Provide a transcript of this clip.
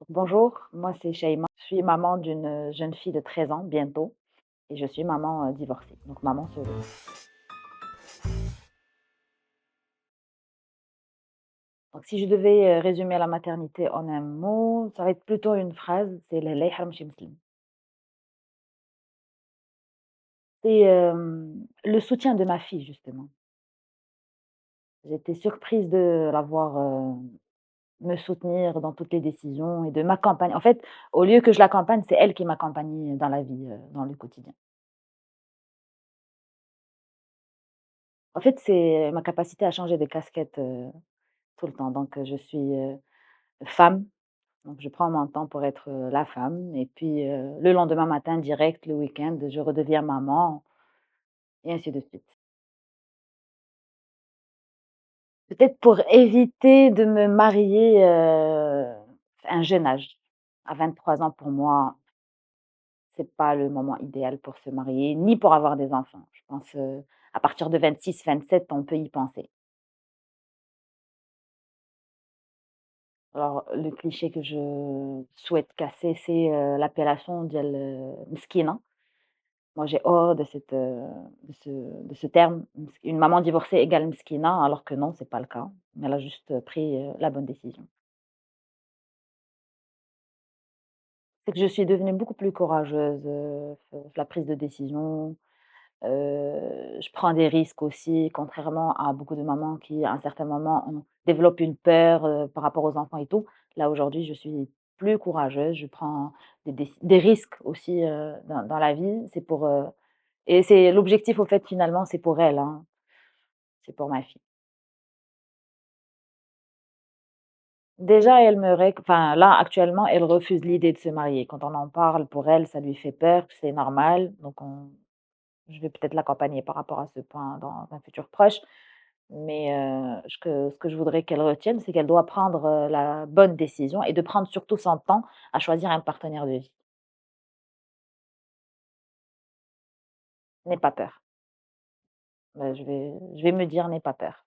Bonjour, moi c'est Shaima. Je suis maman d'une jeune fille de 13 ans bientôt et je suis maman divorcée, donc maman solo. Donc si je devais résumer la maternité en un mot, ça va être plutôt une phrase, c'est le "الله يحرمش مسلم". C'est le soutien de ma fille justement. J'étais surprise de la voir me soutenir dans toutes les décisions et de m'accompagner. En fait, au lieu que je l'accompagne, c'est elle qui m'accompagne dans la vie, dans le quotidien. En fait, c'est ma capacité à changer de casquette tout le temps. Donc, je suis femme, donc je prends mon temps pour être, la femme et puis, le lendemain matin direct, le week-end, je redeviens maman et ainsi de suite. Peut-être pour éviter de me marier, à un jeune âge. À 23 ans pour moi, c'est pas le moment idéal pour se marier, ni pour avoir des enfants. Je pense, à partir de 26-27, on peut y penser. Alors le cliché que je souhaite casser, c'est, l'appellation ديال مسكينة. Moi, j'ai horreur de ce terme. Une maman divorcée égale Mskina, alors que non, c'est pas le cas. Elle a juste pris, la bonne décision. C'est que je suis devenue beaucoup plus courageuse, la prise de décision, je prends des risques aussi, contrairement à beaucoup de mamans qui, à un certain moment, développent une peur, par rapport aux enfants et tout. Là, aujourd'hui, je suis plus courageuse, je prends des risques aussi, dans la vie. C'est pour, et c'est l'objectif, au fait, finalement, c'est pour elle, hein, c'est pour ma fille. Déjà, elle me rég enfin, là, actuellement, elle refuse l'idée de se marier. Quand on en parle, pour elle, ça lui fait peur, c'est normal. Donc je vais peut-être l'accompagner par rapport à ce point dans un futur proche. Mais ce que je voudrais qu'elle retienne, c'est qu'elle doit prendre, la bonne décision et de prendre surtout son temps à choisir un partenaire de vie. N'aie pas peur. Je vais me dire: «N'aie pas peur».